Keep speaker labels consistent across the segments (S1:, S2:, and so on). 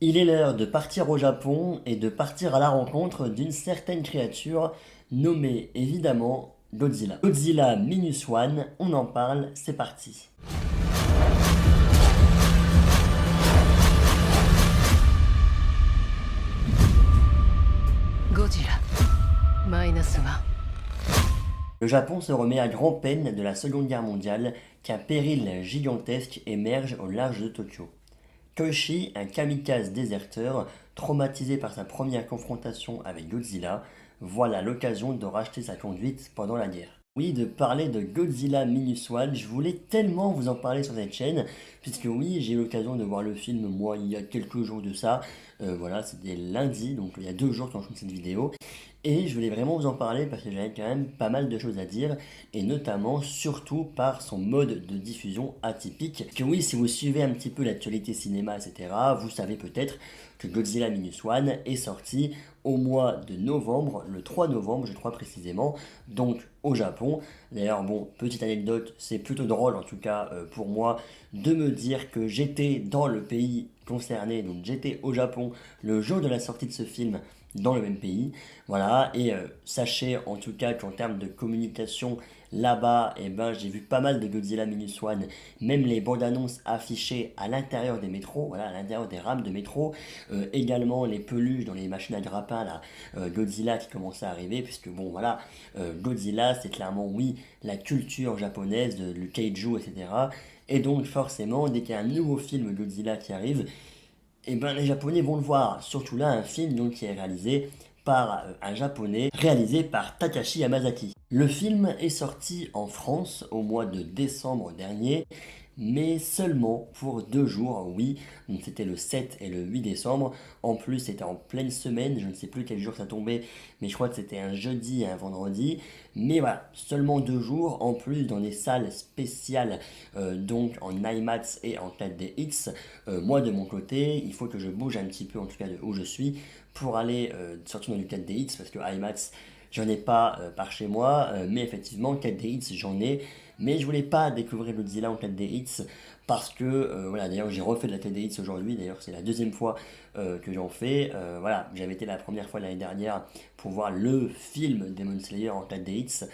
S1: Il est l'heure de partir au Japon et de partir à la rencontre d'une certaine créature nommée évidemment Godzilla. Godzilla Minus One, on en parle, c'est parti.
S2: Godzilla -1.
S1: Le Japon se remet à grand-peine de la Seconde Guerre mondiale qu'un péril gigantesque émerge au large de Tokyo. Koichi, un kamikaze déserteur, traumatisé par sa première confrontation avec Godzilla, voilà l'occasion de racheter sa conduite pendant la guerre. Oui, de parler de Godzilla Minus One, je voulais tellement vous en parler sur cette chaîne, puisque oui, j'ai eu l'occasion de voir le film, moi, il y a quelques jours de ça. Voilà, c'était lundi, donc il y a 2 jours quand je fais cette vidéo. Et je voulais vraiment vous en parler parce que j'avais quand même pas mal de choses à dire, et notamment surtout par son mode de diffusion atypique. Que oui, si vous suivez un petit peu l'actualité cinéma, etc., vous savez peut-être que Godzilla Minus One est sorti au mois de novembre, le 3 novembre je crois précisément, donc au Japon. D'ailleurs, bon, petite anecdote, c'est plutôt drôle en tout cas pour moi de me dire que j'étais dans le pays concerné, donc j'étais au Japon le jour de la sortie de ce film dans le même pays. Voilà, et sachez en tout cas qu'en termes de communication là-bas, eh ben, j'ai vu pas mal de Godzilla Minus One, même les bandes annonces affichées à l'intérieur des métros, voilà, à l'intérieur des rames de métro, également les peluches dans les machines à grappin, là, Godzilla qui commençait à arriver, puisque bon voilà, Godzilla c'est clairement oui la culture japonaise, le kaiju, etc. Et donc forcément, dès qu'il y a un nouveau film Godzilla qui arrive, et ben les Japonais vont le voir. Surtout là, un film donc, qui est réalisé par un Japonais, réalisé par Takashi Yamazaki. Le film est sorti en France au mois de décembre dernier, mais seulement pour 2 jours, oui. Donc c'était le 7 et le 8 décembre. En plus, c'était en pleine semaine, je ne sais plus quel jour ça tombait, mais je crois que c'était un jeudi et un vendredi. Mais voilà, seulement 2 jours, en plus dans des salles spéciales, donc en IMAX et en 4DX. Moi de mon côté, il faut que je bouge un petit peu, en tout cas de où je suis, pour aller sortir dans du 4DX, parce que IMAX, j'en ai pas par chez moi, mais effectivement 4DX j'en ai, mais je voulais pas découvrir Godzilla en 4DX parce que voilà, d'ailleurs j'ai refait de la 4DX aujourd'hui, d'ailleurs c'est la deuxième fois que j'en fais. Voilà, j'avais été la première fois l'année dernière pour voir le film Demon Slayer en 4DX,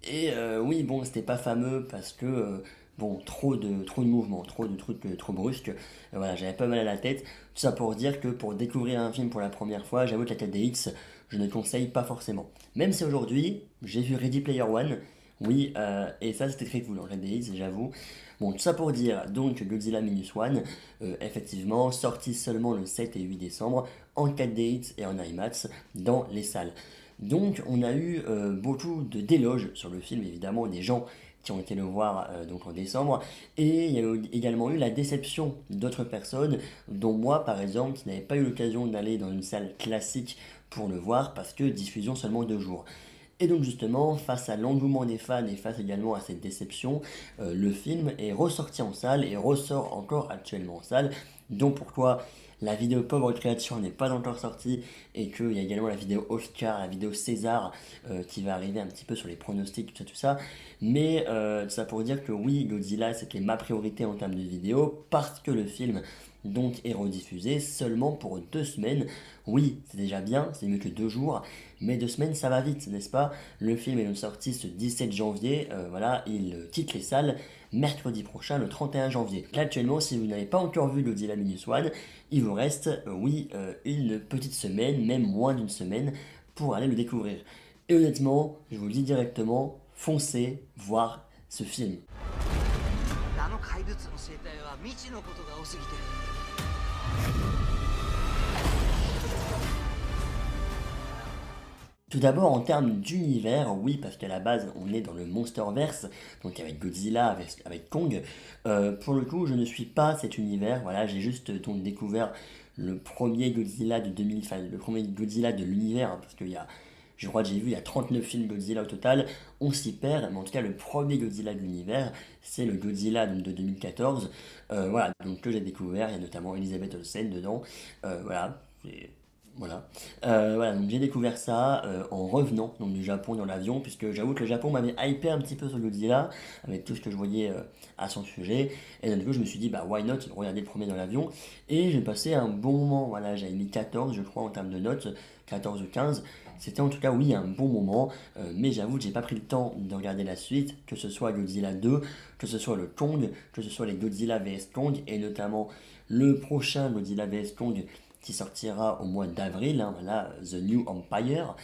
S1: et oui, bon, c'était pas fameux parce que, bon, trop de mouvements, trop de trucs trop brusques. Voilà, j'avais pas mal à la tête. Tout ça pour dire que pour découvrir un film pour la première fois, j'avoue que la 4DX, je ne conseille pas forcément. Même si aujourd'hui, j'ai vu Ready Player One, oui, et ça c'était très cool en 4DX, j'avoue. Bon, tout ça pour dire donc Godzilla Minus One, effectivement, sorti seulement le 7 et 8 décembre en 4DX et en IMAX dans les salles. Donc on a eu beaucoup d'éloges sur le film, évidemment, des gens qui ont été le voir donc en décembre, et il y a également eu la déception d'autres personnes, dont moi par exemple, qui n'avais pas eu l'occasion d'aller dans une salle classique pour le voir, parce que diffusion seulement 2 jours. Et donc justement, face à l'engouement des fans et face également à cette déception, le film est ressorti en salle et ressort encore actuellement en salle. Donc pourquoi la vidéo pauvre créature n'est pas encore sortie, et qu'il y a également la vidéo Oscar, la vidéo César qui va arriver un petit peu sur les pronostics, tout ça, tout ça. Mais tout ça pour dire que oui, Godzilla c'était ma priorité en termes de vidéo parce que le film donc est rediffusé seulement pour 2 semaines. Oui, c'est déjà bien, c'est mieux que 2 jours, mais 2 semaines ça va vite, n'est-ce pas? Le film est donc sorti ce 17 janvier, voilà, il quitte les salles mercredi prochain, le 31 janvier. Là actuellement, si vous n'avez pas encore vu Godzilla Minus One, il vous reste, oui, une petite semaine, même moins d'une semaine, pour aller le découvrir. Et honnêtement, je vous le dis directement, foncez voir ce film. Tout d'abord, en termes d'univers, oui, parce qu'à la base, on est dans le Monsterverse, donc avec Godzilla, avec Kong. Pour le coup, je ne suis pas cet univers, voilà, j'ai juste donc découvert le premier Godzilla de 2000, enfin, le premier Godzilla de l'univers, hein, parce qu'il y a, je crois que j'ai vu, il y a 39 films Godzilla au total, on s'y perd, mais en tout cas, le premier Godzilla de l'univers, c'est le Godzilla donc, de 2014, voilà, donc que j'ai découvert, il y a notamment Elizabeth Olsen dedans, voilà, Voilà. Voilà, donc j'ai découvert ça en revenant donc, du Japon dans l'avion, puisque j'avoue que le Japon m'avait hypé un petit peu sur Godzilla, avec tout ce que je voyais à son sujet. Et donc, du coup, je me suis dit, bah, why not, regarder le premier dans l'avion. Et j'ai passé un bon moment. Voilà, j'avais mis 14, je crois, en termes de notes, 14 ou 15. C'était en tout cas, oui, un bon moment. Mais j'avoue que j'ai pas pris le temps de regarder la suite, que ce soit Godzilla 2, que ce soit le Kong, que ce soit les Godzilla vs Kong, et notamment le prochain Godzilla vs Kong qui sortira au mois d'avril, hein, voilà, The New Empire.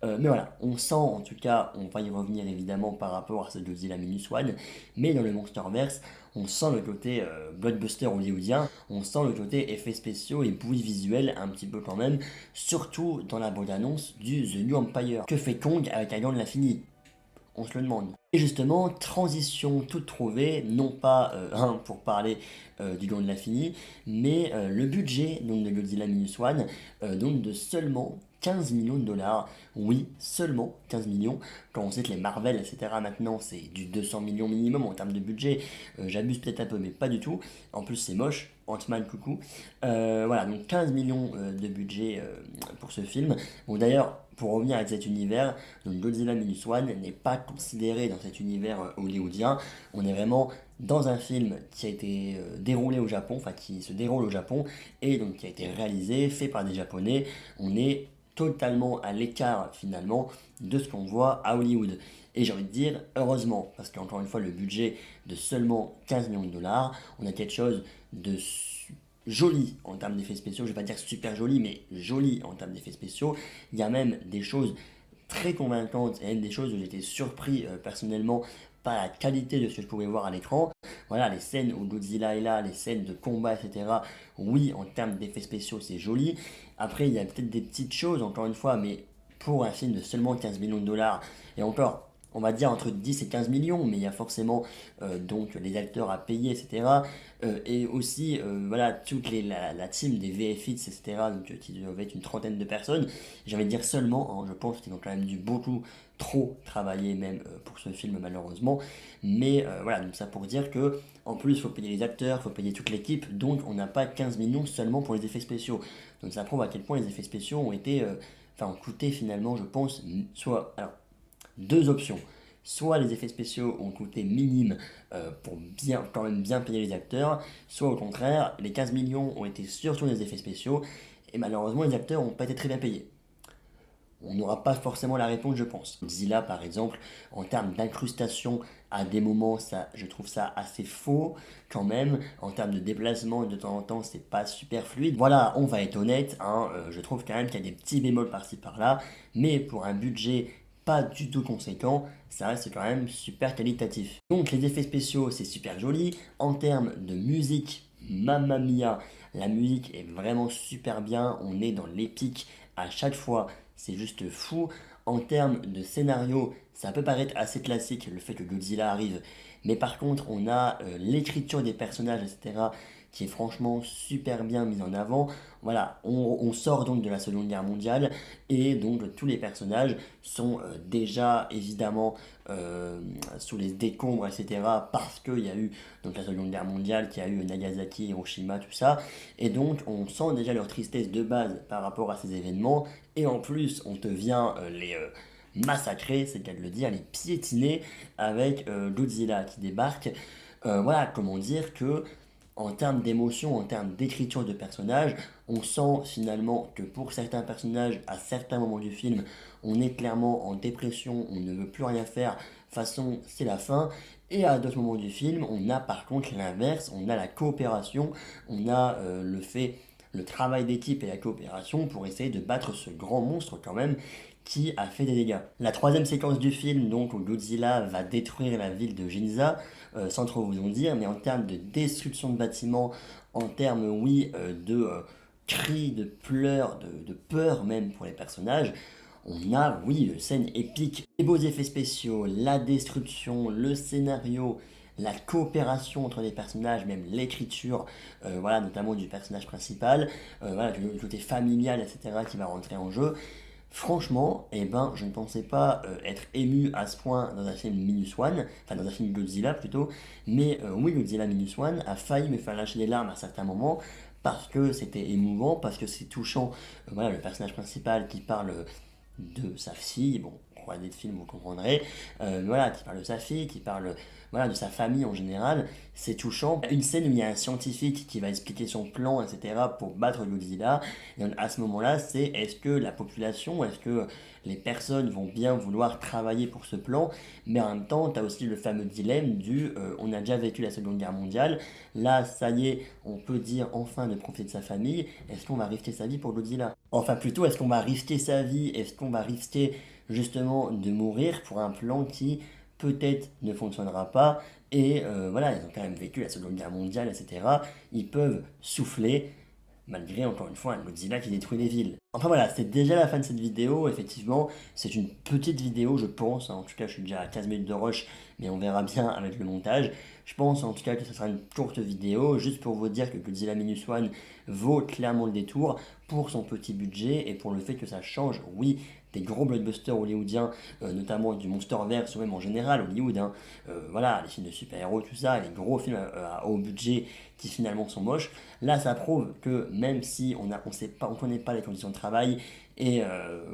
S1: Mais voilà, on sent en tout cas, on va y revenir évidemment par rapport à ce Godzilla Minus One, mais dans le Monsterverse, on sent le côté blockbuster hollywoodien, on sent le côté effets spéciaux et bruit visuel un petit peu quand même, surtout dans la bande-annonce du The New Empire. Que fait Kong avec un gant de l'infini? On se le demande. Et justement, transition toute trouvée, non pas pour parler du Gant de l'Infini, mais le budget donc, de Godzilla Minus One, donc de seulement 15 millions de dollars. Oui, seulement 15 millions. Quand on sait que les Marvel, etc., maintenant, c'est du 200 millions minimum en termes de budget. J'abuse peut-être un peu, mais pas du tout. En plus, c'est moche. Ant-Man, coucou. Voilà, donc 15 millions de budget pour ce film. Bon, d'ailleurs, pour revenir avec cet univers, donc Godzilla Minus One n'est pas considéré dans cet univers hollywoodien. On est vraiment dans un film qui a été déroulé au Japon, enfin qui se déroule au Japon, et donc qui a été réalisé, fait par des Japonais. On est totalement à l'écart finalement de ce qu'on voit à Hollywood. Et j'ai envie de dire heureusement, parce qu'encore une fois le budget de seulement 15 millions de dollars, on a quelque chose de joli en termes d'effets spéciaux, je vais pas dire super joli, mais joli en termes d'effets spéciaux. Il y a même des choses très convaincantes et même des choses où j'étais surpris personnellement par la qualité de ce que je pouvais voir à l'écran. Voilà, les scènes où Godzilla est là, les scènes de combat, etc. Oui, en termes d'effets spéciaux, c'est joli. Après, il y a peut-être des petites choses, encore une fois, mais pour un film de seulement 15 millions de dollars, et encore, on va dire entre 10 et 15 millions, mais il y a forcément donc les acteurs à payer, etc. Et aussi, voilà, la team des VFX, etc., donc, qui devait être une trentaine de personnes. J'ai envie de dire seulement, hein, je pense qu'ils ont quand même dû beaucoup trop travailler même pour ce film malheureusement. Mais voilà, donc ça pour dire que en plus il faut payer les acteurs, il faut payer toute l'équipe, donc on n'a pas 15 millions seulement pour les effets spéciaux. Donc ça prouve à quel point les effets spéciaux ont été, ont coûté finalement, je pense, soit, alors, deux options. Soit les effets spéciaux ont coûté minime pour bien, quand même bien payer les acteurs, soit au contraire, les 15 millions ont été surtout des effets spéciaux, et malheureusement les acteurs n'ont pas été très bien payés. On n'aura pas forcément la réponse, je pense. Godzilla, par exemple, en termes d'incrustation, à des moments, ça, je trouve ça assez faux quand même. En termes de déplacement, de temps en temps, c'est pas super fluide. Voilà, on va être honnête, hein, je trouve quand même qu'il y a des petits bémols par-ci par-là, mais pour un budget pas du tout conséquent, ça reste quand même super qualitatif. Donc les effets spéciaux, c'est super joli. En termes de musique, mamma mia, la musique est vraiment super bien. On est dans l'épique à chaque fois, c'est juste fou. En termes de scénario, ça peut paraître assez classique le fait que Godzilla arrive, mais par contre, on a l'écriture des personnages, etc., qui est franchement super bien mise en avant. Voilà, on sort donc de la Seconde Guerre mondiale et donc tous les personnages sont déjà évidemment sous les décombres, etc. parce qu'il y a eu donc la Seconde Guerre mondiale, qui a eu Nagasaki, Hiroshima, tout ça. Et donc on sent déjà leur tristesse de base par rapport à ces événements. Et en plus, on te vient les massacrer, c'est le cas de le dire, les piétiner avec Godzilla qui débarque. Voilà, comment dire que en termes d'émotion, en termes d'écriture de personnages, on sent finalement que pour certains personnages, à certains moments du film, on est clairement en dépression, on ne veut plus rien faire, façon c'est la fin. Et à d'autres moments du film, on a par contre l'inverse, on a la coopération, on a le travail d'équipe et la coopération pour essayer de battre ce grand monstre quand même qui a fait des dégâts. La troisième séquence du film, donc où Godzilla va détruire la ville de Ginza, sans trop vous en dire, mais en termes de destruction de bâtiments, en termes, oui, de cris, de pleurs, de peur même pour les personnages, on a, oui, une scène épique, les beaux effets spéciaux, la destruction, le scénario, la coopération entre les personnages, même l'écriture, voilà, notamment du personnage principal, voilà, le côté familial, etc., qui va rentrer en jeu. Franchement, eh ben, je ne pensais pas être ému à ce point dans un film Minus One, enfin dans un film Godzilla plutôt, mais oui, Godzilla Minus One a failli me faire lâcher des larmes à certains moments, parce que c'était émouvant, parce que c'est touchant. Voilà, le personnage principal qui parle de sa fille, bon, regardez le film, vous comprendrez, voilà, qui parle de sa fille, qui parle voilà, de sa famille en général, c'est touchant. Une scène où il y a un scientifique qui va expliquer son plan, etc., pour battre Godzilla, et à ce moment-là, c'est est-ce que la population, est-ce que les personnes vont bien vouloir travailler pour ce plan, mais en même temps, tu as aussi le fameux dilemme du on a déjà vécu la Seconde Guerre mondiale, là, ça y est, on peut dire enfin de profiter de sa famille, est-ce qu'on va risquer sa vie pour Godzilla? Enfin, plutôt, est-ce qu'on va risquer sa vie, est-ce qu'on va risquer justement de mourir pour un plan qui peut-être ne fonctionnera pas et voilà, ils ont quand même vécu la Seconde Guerre mondiale, etc. Ils peuvent souffler malgré encore une fois un Godzilla qui détruit les villes. Enfin voilà, c'est déjà la fin de cette vidéo, effectivement, c'est une petite vidéo je pense, en tout cas je suis déjà à 15 minutes de rush, mais on verra bien avec le montage. Je pense en tout cas que ce sera une courte vidéo, juste pour vous dire que Godzilla Minus One vaut clairement le détour pour son petit budget et pour le fait que ça change, oui, des gros blockbusters hollywoodiens, notamment du Monsterverse ou même en général Hollywood, hein. Voilà, les films de super-héros, tout ça, les gros films à haut budget qui finalement sont moches. Là, ça prouve que même si on connaît pas les conditions de travail, et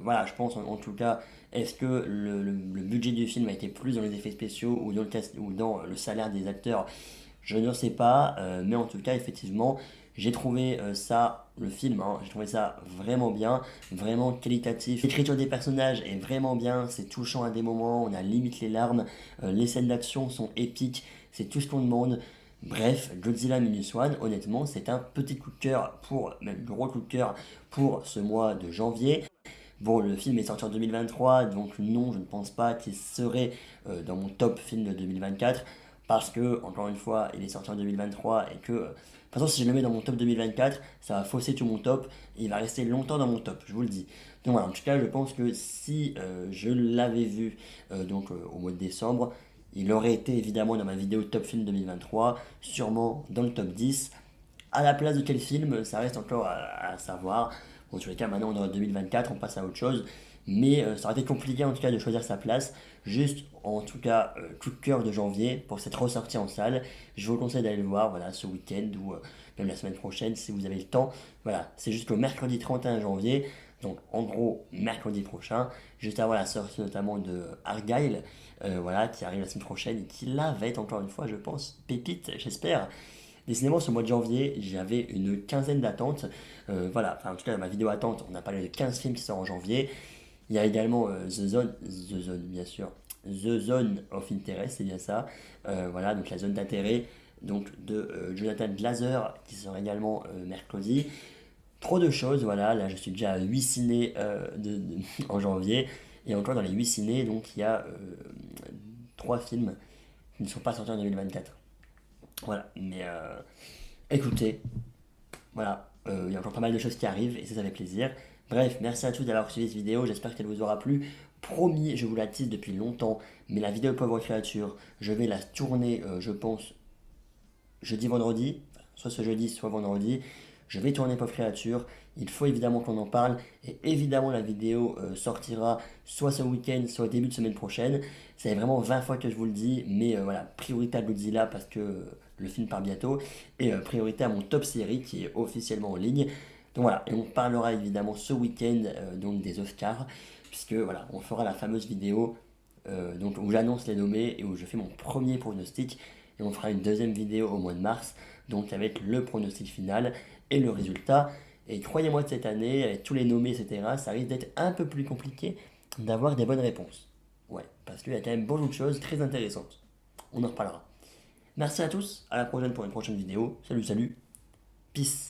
S1: voilà, je pense en tout cas, est-ce que le budget du film a été plus dans les effets spéciaux ou dans ou dans le salaire des acteurs? Je ne sais pas, mais en tout cas, effectivement, j'ai trouvé ça, le film, hein, j'ai trouvé ça vraiment bien, vraiment qualitatif. L'écriture des personnages est vraiment bien, c'est touchant à des moments, on a limite les larmes, les scènes d'action sont épiques, c'est tout ce qu'on demande. Bref, Godzilla Minus One, honnêtement, c'est un petit coup de cœur même gros coup de cœur pour ce mois de janvier. Bon, le film est sorti en 2023, donc non, je ne pense pas qu'il serait dans mon top film de 2024, parce que, encore une fois, il est sorti en 2023 et que, de toute façon, si je le mets dans mon top 2024, ça va fausser tout mon top, et il va rester longtemps dans mon top, je vous le dis. Donc voilà, en tout cas, je pense que si je l'avais vu au mois de décembre, il aurait été évidemment dans ma vidéo top film 2023, sûrement dans le top 10. À la place de quel film, ça reste encore à savoir. Bon, sur les cas, maintenant on est en 2024, on passe à autre chose. Mais ça aurait été compliqué en tout cas de choisir sa place. Juste, en tout cas, coup de cœur de janvier pour cette ressortie en salle. Je vous conseille d'aller le voir voilà, ce week-end ou même la semaine prochaine si vous avez le temps. Voilà, c'est jusqu'au mercredi 31 janvier. Donc en gros, mercredi prochain, juste avant la sortie notamment de Argyle, voilà, qui arrive la semaine prochaine et qui là va être encore une fois, je pense, pépite, j'espère. Décidément, ce mois de janvier, j'avais une quinzaine d'attentes. Voilà, enfin, en tout cas, dans ma vidéo attente, on a parlé de 15 films qui sortent en janvier. Il y a également The Zone, bien sûr. The Zone of Interest, c'est bien ça. Voilà, donc la zone d'intérêt donc de Jonathan Glazer, qui sort également mercredi. Trop de choses, voilà. Là, je suis déjà à 8 ciné en janvier. Et encore dans les 8 ciné, donc il y a 3 films qui ne sont pas sortis en 2024. Voilà, mais écoutez, voilà, il y a encore pas mal de choses qui arrivent et ça fait plaisir. Bref, merci à tous d'avoir suivi cette vidéo, j'espère qu'elle vous aura plu. Promis, je vous la tease depuis longtemps, mais la vidéo Pauvre Créature, je vais la tourner, je pense, jeudi-vendredi, soit ce jeudi, soit vendredi. Je vais tourner Pauvre Créature, il faut évidemment qu'on en parle, et évidemment la vidéo sortira soit ce week-end, soit au début de semaine prochaine. C'est vraiment 20 fois que je vous le dis, mais voilà, priorité à Godzilla parce que le film part bientôt, et priorité à mon top série qui est officiellement en ligne. Donc voilà, et on parlera évidemment ce week-end donc des Oscars, puisque voilà, on fera la fameuse vidéo donc où j'annonce les nommés et où je fais mon premier pronostic, et on fera une deuxième vidéo au mois de mars, donc avec le pronostic final et le résultat. Et croyez-moi que cette année, avec tous les nommés, etc., ça risque d'être un peu plus compliqué d'avoir des bonnes réponses. Ouais, parce qu'il y a quand même beaucoup de choses très intéressantes. On en reparlera. Merci à tous, à la prochaine pour une prochaine vidéo. Salut, salut, peace.